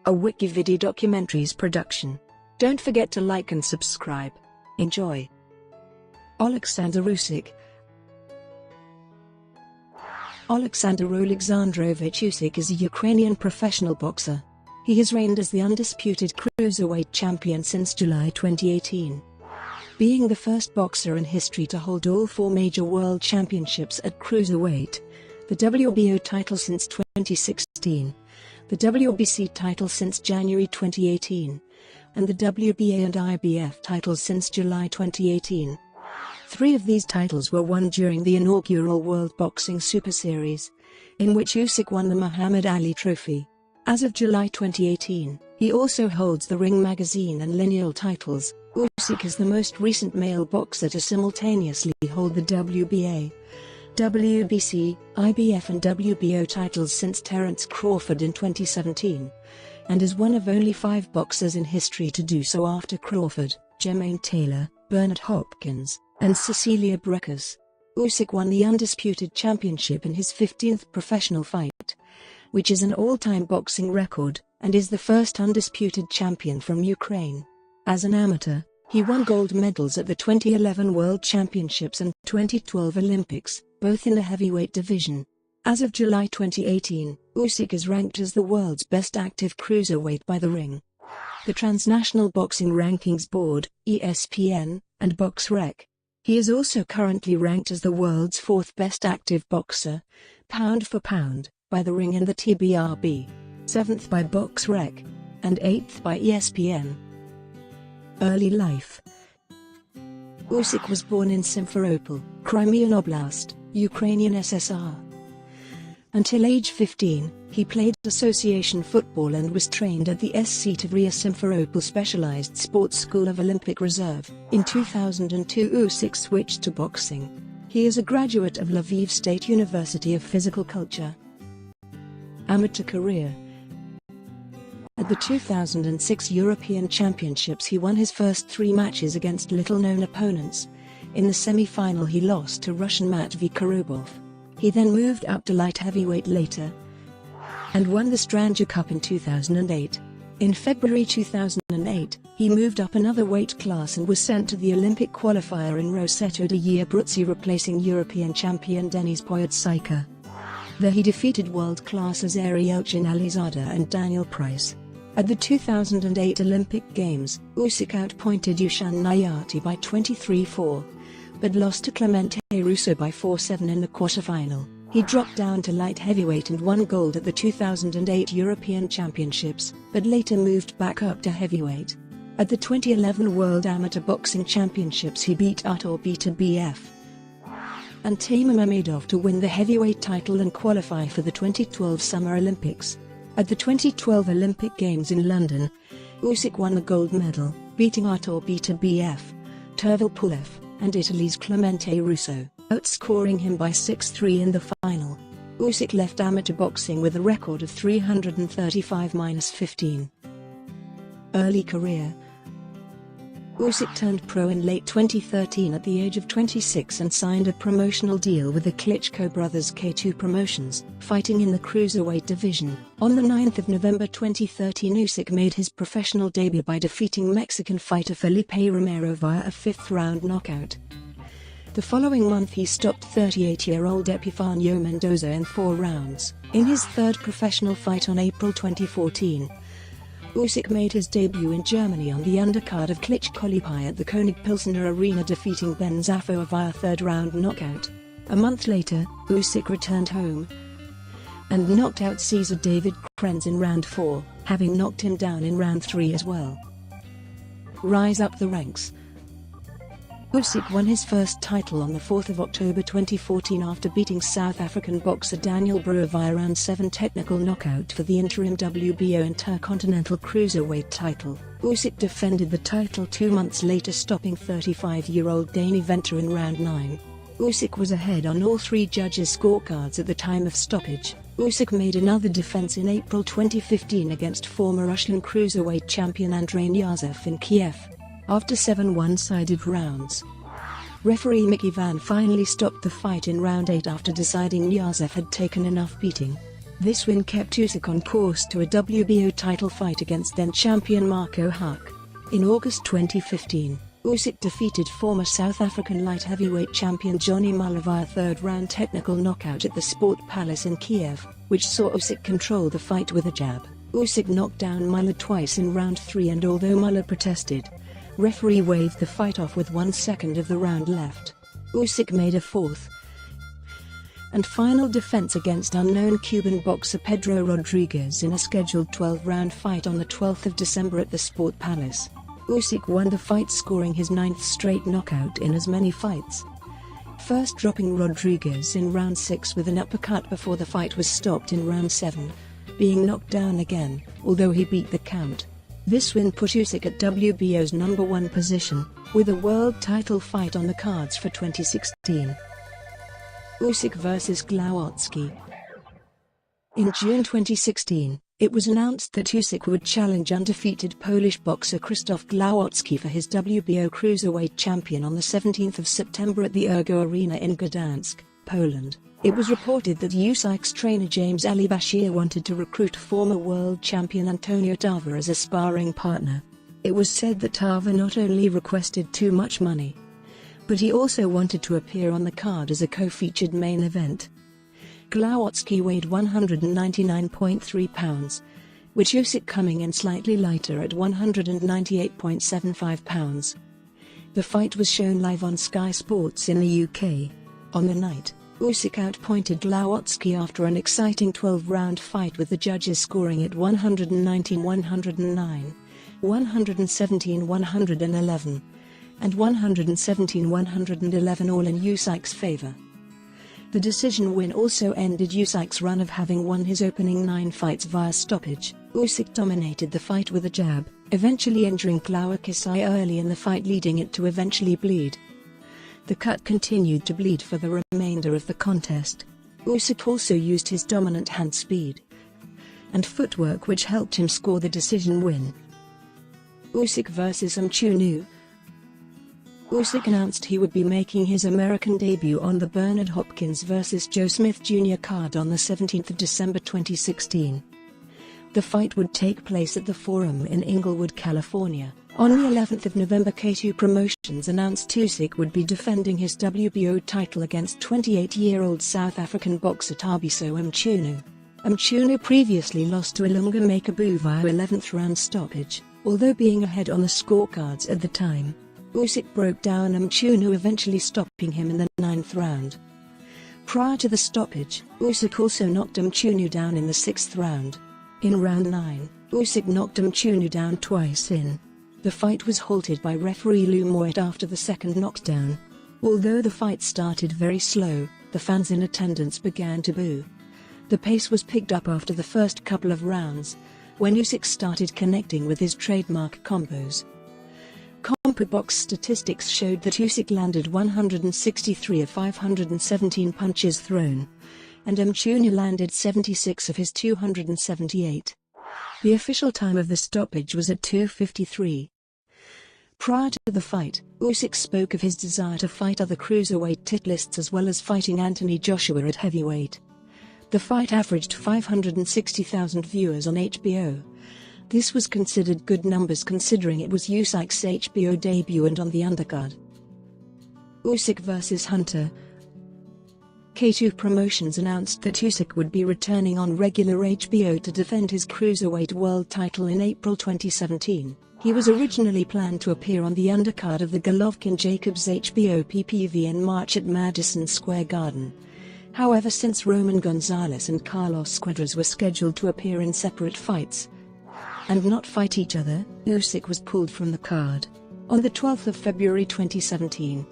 a WikiVidi documentaries production. Don't forget to like and subscribe. Enjoy. Oleksandr Usyk. Oleksandr Oleksandrovych Usyk is a Ukrainian professional boxer. He has reigned as the undisputed cruiserweight champion since July 2018. Being the first boxer in history to hold all four major world championships at cruiserweight, the WBO title since 2016, the WBC title since January 2018, and the WBA and IBF titles since July 2018. 3 of these titles were won during the inaugural World Boxing Super Series, in which Usyk won the Muhammad Ali Trophy. As of July 2018, he also holds the Ring Magazine and Lineal titles. Usyk is the most recent male boxer to simultaneously hold the WBA, WBC, IBF and WBO titles since Terence Crawford in 2017, and is one of only 5 boxers in history to do so after Crawford, Jermain Taylor, Hopkins, and Cecilia Brækhus. Usyk won the undisputed championship in his 15th professional fight, which is an all-time boxing record, and is the first undisputed champion from Ukraine. As an amateur, he won gold medals at the 2011 World Championships and 2012 Olympics, both in the heavyweight division. As of July 2018, Usyk is ranked as the world's best active cruiserweight by the Ring, the Transnational Boxing Rankings Board, ESPN, and BoxRec. He is also currently ranked as the world's 4th best active boxer, pound for pound, by the Ring and the TBRB, 7th by BoxRec, and 8th by ESPN. Early life. Usyk was born in Simferopol, Crimean Oblast, Ukrainian SSR. Until age 15, he played association football and was trained at the SC Tavria Simferopol Specialized Sports School of Olympic Reserve. In 2002, Usyk switched to boxing. He is a graduate of Lviv State University of Physical Culture. Amateur career. At the 2006 European Championships he won his first 3 matches against little-known opponents. In the semi-final he lost to Russian Matvey Korobov. He then moved up to light heavyweight later, and won the Stranger Cup in 2008. In February 2008, he moved up another weight class and was sent to the Olympic qualifier in Roseto de Abruzzi, replacing European champion Denis Poyatsyka. There he defeated world-class Azeri Elchin Alizadeh and Daniel Price. At the 2008 Olympic Games, Usyk outpointed Yushan Nayati by 23-4, but lost to Clemente Russo by 4-7 in the quarterfinal. He dropped down to light heavyweight and won gold at the 2008 European Championships, but later moved back up to heavyweight. At the 2011 World Amateur Boxing Championships he beat Artur Beterbiev and Timur Mamedov to win the heavyweight title and qualify for the 2012 Summer Olympics. At the 2012 Olympic Games in London, Usyk won the gold medal, beating Artur Beterbiev, Tervel Pulev, and Italy's Clemente Russo, outscoring him by 6-3 in the final. Usyk left amateur boxing with a record of 335-15. Early career. Usyk turned pro in late 2013 at the age of 26 and signed a promotional deal with the Klitschko brothers K2 Promotions, fighting in the cruiserweight division. On the 9th of November 2013, Usyk made his professional debut by defeating Mexican fighter Felipe Romero via a 5th-round knockout. The following month he stopped 38-year-old Epifanio Mendoza in 4 rounds. In his 3rd professional fight on April 2014, Usyk made his debut in Germany on the undercard of Klitschko Lipai at the König Pilsener Arena, defeating Ben Zaffo via 3rd-round knockout. A month later, Usyk returned home and knocked out Cesar David Krenz in round 4, having knocked him down in round 3 as well. Rise up the ranks. Usyk won his first title on the 4th of October 2014 after beating South African boxer Daniel Brewer via round 7 technical knockout for the interim WBO Intercontinental Cruiserweight title. Usyk defended the title 2 months later, stopping 35-year-old Danny Venter in round 9. Usyk was ahead on all 3 judges' scorecards at the time of stoppage. Usyk made another defense in April 2015 against former Russian cruiserweight champion Andrei Niazev in Kiev, after 7 one-sided rounds. Referee Mickey Van finally stopped the fight in round 8 after deciding Niazev had taken enough beating. This win kept Usyk on course to a WBO title fight against then-champion Marco Huck. In August 2015, Usyk defeated former South African light heavyweight champion Johnny Muller via third-round technical knockout at the Sport Palace in Kiev, which saw Usyk control the fight with a jab. Usyk knocked down Muller twice in round 3, and although Muller protested, referee waved the fight off with 1 second of the round left. Usyk made a fourth and final defense against unknown Cuban boxer Pedro Rodriguez in a scheduled 12-round fight on the 12th of December at the Sport Palace. Usyk won the fight, scoring his 9th straight knockout in as many fights, first dropping Rodriguez in round 6 with an uppercut before the fight was stopped in round 7, being knocked down again, although he beat the count. This win put Usyk at WBO's #1 position, with a world title fight on the cards for 2016. Usyk vs. Głowacki. In June 2016, it was announced that Usyk would challenge undefeated Polish boxer Krzysztof Głowacki for his WBO cruiserweight champion on the 17th of September at the Ergo Arena in Gdansk, Poland. It was reported that Usyk's trainer James Ali Bashir wanted to recruit former world champion Antonio Tarver as a sparring partner. It was said that Tarver not only requested too much money, but he also wanted to appear on the card as a co-featured main event. Głowacki weighed 199.3 pounds, with Usyk coming in slightly lighter at 198.75 pounds. The fight was shown live on Sky Sports in the UK. On the night, Usyk outpointed Głowacki after an exciting 12-round fight, with the judges scoring at 119-109, 117-111, and 117-111 all in Usyk's favour. The decision win also ended Usyk's run of having won his opening 9 fights via stoppage. Usyk dominated the fight with a jab, eventually injuring Głowacki early in the fight, leading it to eventually bleed. The cut continued to bleed for the remainder of the contest. Usyk also used his dominant hand speed and footwork, which helped him score the decision win. Usyk vs. Mchunu. Usyk announced he would be making his American debut on the Bernard Hopkins vs. Joe Smith Jr. card on the 17th of December 2016. The fight would take place at the Forum in Inglewood, California. On the 11th of November, K2 Promotions announced Usyk would be defending his WBO title against 28-year-old South African boxer Thabiso Mchunu. Mchunu previously lost to Ilunga Makabu via 11th round stoppage, although being ahead on the scorecards at the time. Usyk broke down Mchunu, eventually stopping him in the 9th round. Prior to the stoppage, Usyk also knocked Mchunu down in the 6th round. In round 9, Usyk knocked Mchunu down twice in. The fight was halted by referee Lou Moit after the second knockdown. Although the fight started very slow, the fans in attendance began to boo. The pace was picked up after the first couple of rounds, when Usyk started connecting with his trademark combos. CompuBox statistics showed that Usyk landed 163 of 517 punches thrown, and Mchunu landed 76 of his 278. The official time of the stoppage was at 2:53. Prior to the fight, Usyk spoke of his desire to fight other cruiserweight titlists as well as fighting Anthony Joshua at heavyweight. The fight averaged 560,000 viewers on HBO. This was considered good numbers considering it was Usyk's HBO debut and on the undercard. Usyk vs. Hunter. K2 Promotions announced that Usyk would be returning on regular HBO to defend his cruiserweight world title in April 2017. He was originally planned to appear on the undercard of the Golovkin-Jacobs HBO PPV in March at Madison Square Garden. However, since Roman Gonzalez and Carlos Cuadras were scheduled to appear in separate fights and not fight each other, Usyk was pulled from the card. On the 12th of February 2017,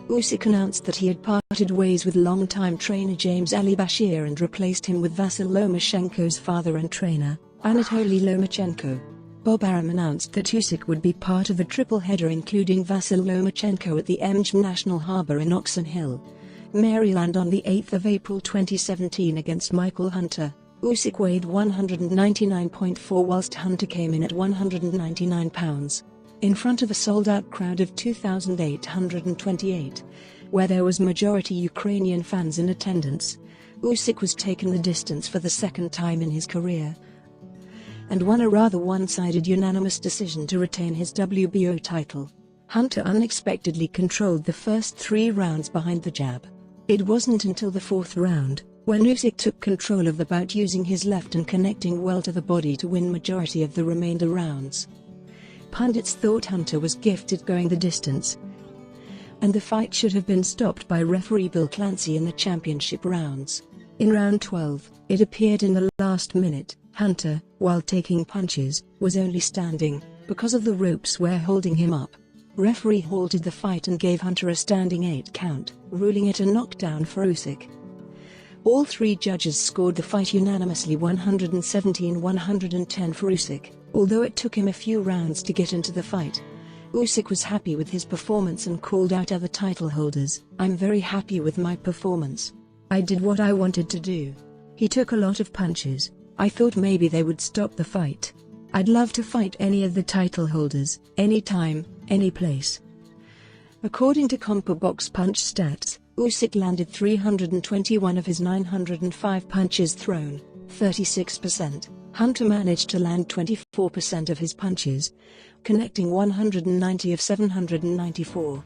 Usyk announced that he had parted ways with longtime trainer James Ali Bashir and replaced him with Vasyl Lomachenko's father and trainer, Anatoly Lomachenko. Bob Arum announced that Usyk would be part of a triple header including Vasyl Lomachenko at the Mchunu National Harbor in Oxon Hill, Maryland on the 8th of April 2017 against Michael Hunter. Usyk weighed 199.4 whilst Hunter came in at 199 pounds. In front of a sold-out crowd of 2,828, where there was majority Ukrainian fans in attendance, Usyk was taken the distance for the second time in his career, and won a rather one-sided unanimous decision to retain his WBO title. Hunter unexpectedly controlled the first 3 rounds behind the jab. It wasn't until the 4th round, when Usyk took control of the bout using his left and connecting well to the body to win majority of the remainder rounds. Pundits thought Hunter was gifted going the distance, and the fight should have been stopped by referee Bill Clancy in the championship rounds. In round 12, it appeared in the last minute, Hunter, while taking punches, was only standing, because of the ropes were holding him up. Referee halted the fight and gave Hunter a standing 8 count, ruling it a knockdown for Usyk. All 3 judges scored the fight unanimously 117-110 for Usyk, although it took him a few rounds to get into the fight. Usyk was happy with his performance and called out other title holders, "I'm very happy with my performance. I did what I wanted to do. He took a lot of punches. I thought maybe they would stop the fight. I'd love to fight any of the title holders, anytime, any place." According to CompuBox Punch Stats, Usyk landed 321 of his 905 punches thrown, 36%. Hunter managed to land 24% of his punches, connecting 190 of 794.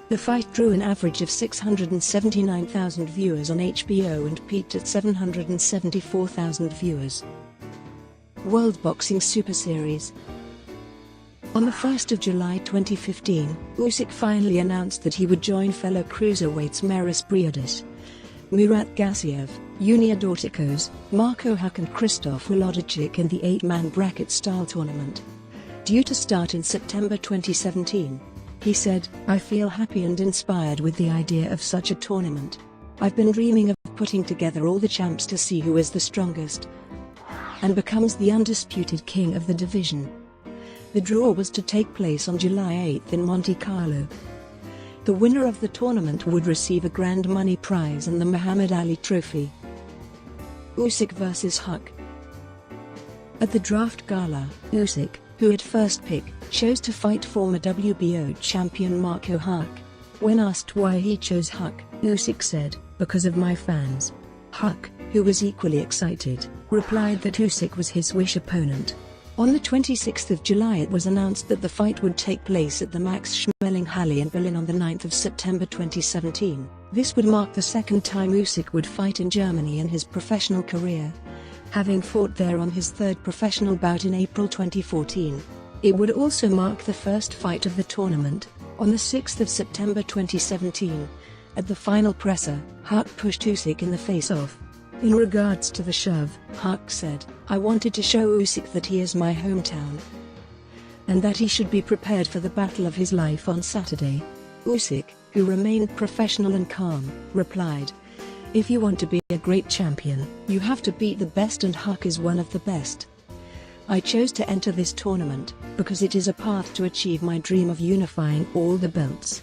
The fight drew an average of 679,000 viewers on HBO and peaked at 774,000 viewers. World Boxing Super Series. On the 1st of July 2015, Usyk finally announced that he would join fellow cruiserweights Briedis, Murat Gassiev, Junior Dorticos, Marco Huck and Krzysztof Włodarczyk in the 8-man bracket-style tournament. Due to start in September 2017, he said, "I feel happy and inspired with the idea of such a tournament. I've been dreaming of putting together all the champs to see who is the strongest and becomes the undisputed king of the division." The draw was to take place on July 8 in Monte Carlo. The winner of the tournament would receive a grand money prize and the Muhammad Ali Trophy. Usyk vs Huck. At the draft gala, Usyk, who at first pick, chose to fight former WBO champion Marco Huck. When asked why he chose Huck, Usyk said, "Because of my fans." Huck, who was equally excited, replied that Usyk was his wish opponent. On the 26th of July it was announced that the fight would take place at the Max Schmeling-Halle in Berlin on the 9th of September 2017. This would mark the second time Usyk would fight in Germany in his professional career, having fought there on his 3rd professional bout in April 2014. It would also mark the first fight of the tournament. On the 6th of September 2017, at the final presser, Huck pushed Usyk in the face-off. In regards to the shove, Huck said, "I wanted to show Usyk that he is my hometown, and that he should be prepared for the battle of his life on Saturday." Usyk, who remained professional and calm, replied, "If you want to be a great champion, you have to beat the best, and Huck is one of the best. I chose to enter this tournament because it is a path to achieve my dream of unifying all the belts.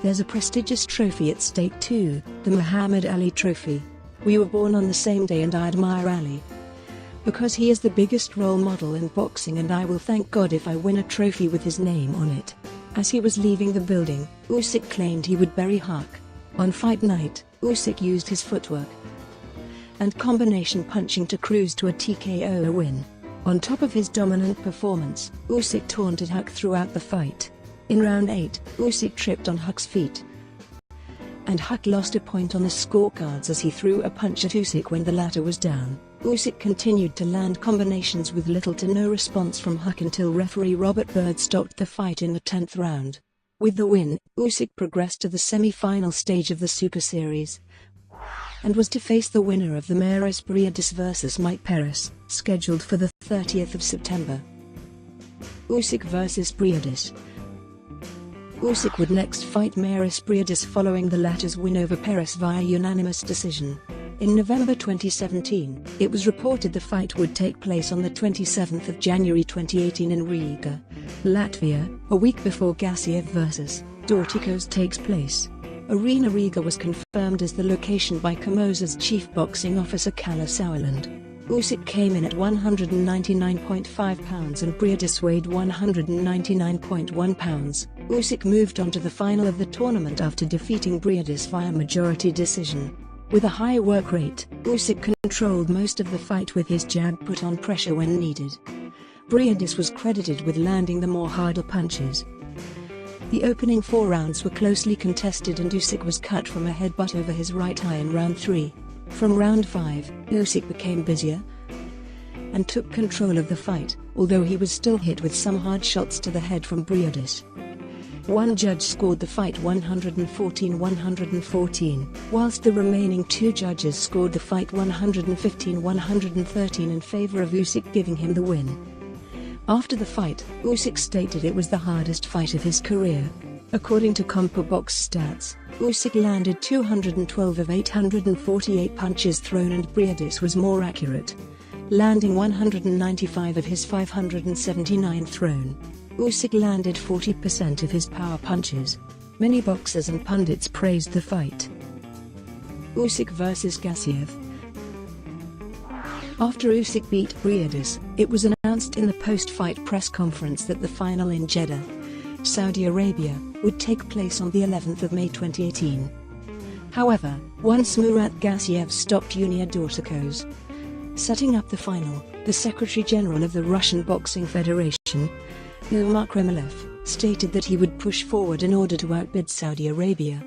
There's a prestigious trophy at stake too, the Muhammad Ali Trophy. We were born on the same day and I admire Ali because he is the biggest role model in boxing, and I will thank God if I win a trophy with his name on it." As he was leaving the building, Usyk claimed he would bury Huck. On fight night, Usyk used his footwork and combination punching to cruise to a TKO win. On top of his dominant performance, Usyk taunted Huck throughout the fight. In round 8, Usyk tripped on Huck's feet, and Huck lost a point on the scorecards as he threw a punch at Usyk when the latter was down. Usyk continued to land combinations with little to no response from Huck until referee Robert Byrd stopped the fight in the 10th round. With the win, Usyk progressed to the semi-final stage of the Super Series and was to face the winner of the Briedis vs Mike Perez, scheduled for the 30th of September. Usyk vs Briedis. Usyk would next fight Briedis following the latter's win over Perez via unanimous decision. In November 2017, it was reported the fight would take place on the 27th of January 2018 in Riga, Latvia, a week before Gassiev vs Dorticos takes place. Arena Riga was confirmed as the location by Kamosa's chief boxing officer Kalle Sauerland. Usyk came in at 199.5 pounds and Briedis weighed 199.1 pounds. Usyk moved on to the final of the tournament after defeating Briedis via majority decision. With a high work rate, Usyk controlled most of the fight with his jab put on pressure when needed. Briedis was credited with landing the more harder punches. The opening 4 rounds were closely contested and Usyk was cut from a headbutt over his right eye in round 3. From round 5, Usyk became busier and took control of the fight, although he was still hit with some hard shots to the head from Briedis. One judge scored the fight 114-114, whilst the remaining 2 judges scored the fight 115-113 in favor of Usyk, giving him the win. After the fight, Usyk stated it was the hardest fight of his career. According to CompuBox stats, Usyk landed 212 of 848 punches thrown and Briedis was more accurate, landing 195 of his 579 thrown. Usyk landed 40% of his power punches. Many boxers and pundits praised the fight. Usyk vs Gassiev. After Usyk beat Briedis, it was announced in the post-fight press conference that the final in Jeddah, Saudi Arabia, would take place on the 11th of May 2018. However, once Murat Gassiev stopped Junior Dorticos setting up the final, the Secretary-General of the Russian Boxing Federation, Umar Kremlev, stated that he would push forward in order to outbid Saudi Arabia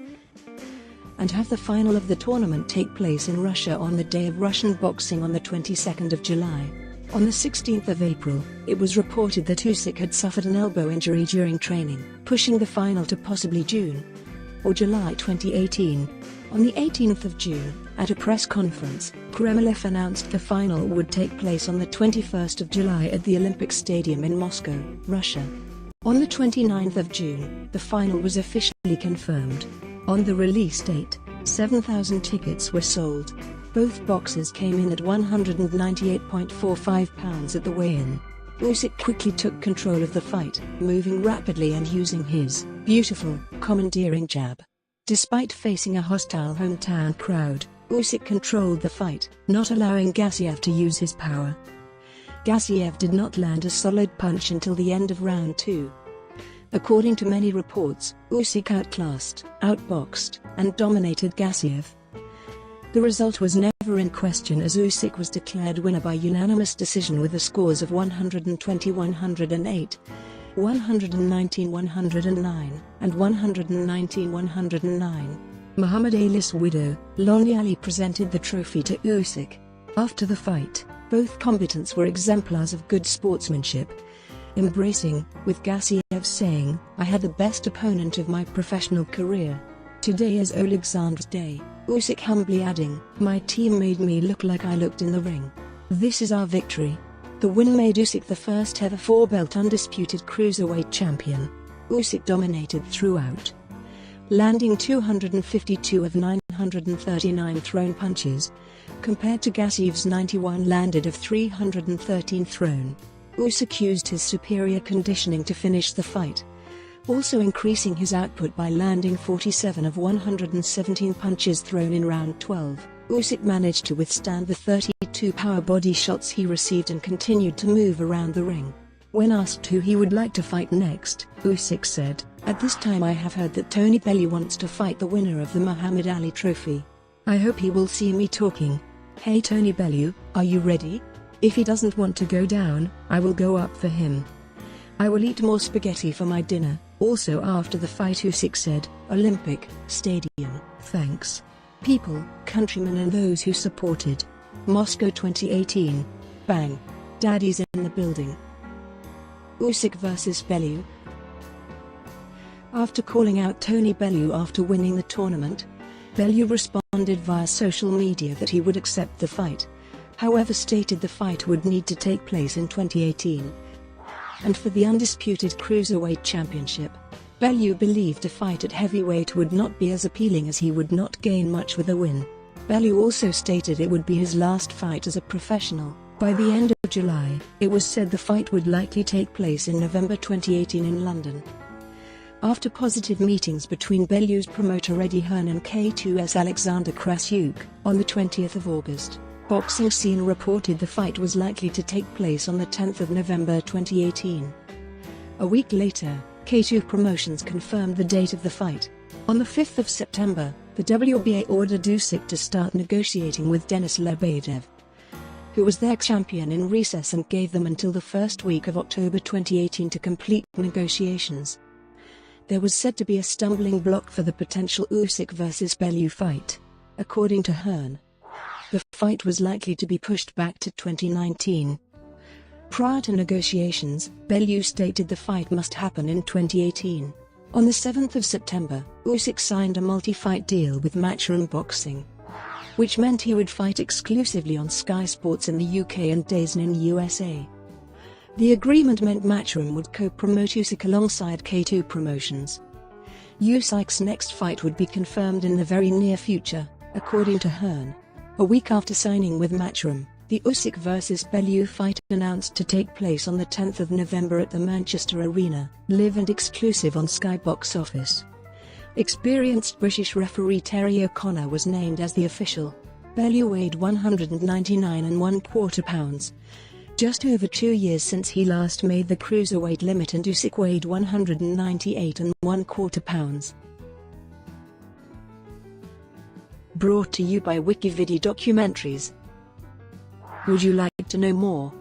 and have the final of the tournament take place in Russia on the day of Russian boxing on the 22nd of July. On the 16th of April, it was reported that Usyk had suffered an elbow injury during training, pushing the final to possibly June or July 2018. On the 18th of June, at a press conference, Kremlev announced the final would take place on the 21st of July at the Olympic Stadium in Moscow, Russia. On the 29th of June, the final was officially confirmed. On the release date, 7,000 tickets were sold. Both boxers came in at £198.45 at the weigh-in. Usyk quickly took control of the fight, moving rapidly and using his beautiful, commandeering jab. Despite facing a hostile hometown crowd, Usyk controlled the fight, not allowing Gassiev to use his power. Gassiev did not land a solid punch until the end of round 2. According to many reports, Usyk outclassed, outboxed, and dominated Gassiev. The result was never in question as Usyk was declared winner by unanimous decision with the scores of 120-108, 119-109, and 119-109. Muhammad Ali's widow, Lonnie Ali, presented the trophy to Usyk. After the fight, both combatants were exemplars of good sportsmanship, embracing, with Gassiev saying, "I had the best opponent of my professional career. Today is Oleksandr's day." Usyk humbly adding, "My team made me look like I looked in the ring. This is our victory." The win made Usyk the first ever 4-belt undisputed cruiserweight champion. Usyk dominated throughout, landing 252 of 939 thrown punches, compared to Gassiev's 91 landed of 313 thrown. Usyk used his superior conditioning to finish the fight, also increasing his output by landing 47 of 117 punches thrown in round 12. Usyk managed to withstand the 32 power body shots he received and continued to move around the ring. When asked who he would like to fight next, Usyk said, "At this time I have heard that Tony Bellew wants to fight the winner of the Muhammad Ali Trophy. I hope he will see me talking. Hey Tony Bellew, are you ready? If he doesn't want to go down, I will go up for him. I will eat more spaghetti for my dinner." Also after the fight, Usyk said, "Olympic Stadium, thanks. People, countrymen and those who supported. Moscow 2018. Bang. Daddy's in the building." Usyk vs Bellew. After calling out Tony Bellew after winning the tournament, Bellew responded via social media that he would accept the fight, however stated the fight would need to take place in 2018. And for the undisputed cruiserweight championship, Bellew believed a fight at heavyweight would not be as appealing as he would not gain much with a win. Bellew also stated it would be his last fight as a professional. By the end of July, it was said the fight would likely take place in November 2018 in London. After positive meetings between Bellew's promoter Eddie Hearn and K2's Alexander Krasyuk, on the 20th of August, Boxing Scene reported the fight was likely to take place on the 10th of November 2018. A week later, K2 Promotions confirmed the date of the fight. On the 5th of September, The WBA ordered Usyk to start negotiating with Denis Lebedev, who was their champion in recess, and gave them until the first week of October 2018 to complete negotiations. There was said to be a stumbling block for the potential Usyk vs Bellew fight. According to Hearn, the fight was likely to be pushed back to 2019. Prior to negotiations, Bellew stated the fight must happen in 2018. On the 7th of September, Usyk signed a multi-fight deal with Matchroom Boxing, which meant he would fight exclusively on Sky Sports in the UK and DAZN in USA. The agreement meant Matchroom would co-promote Usyk alongside K2 Promotions. Usyk's next fight would be confirmed in the very near future, according to Hearn. A week after signing with Matchroom, the Usyk vs Bellew fight announced to take place on the 10th of November at the Manchester Arena, live and exclusive on Sky Box Office. Experienced British referee Terry O'Connor was named as the official. Bellew weighed 199 1/4 pounds, just over 2 years since he last made the cruiserweight limit, and Usyk weighed 198 1/4 pounds. Brought to you by WikiVidi Documentaries. Would you like to know more?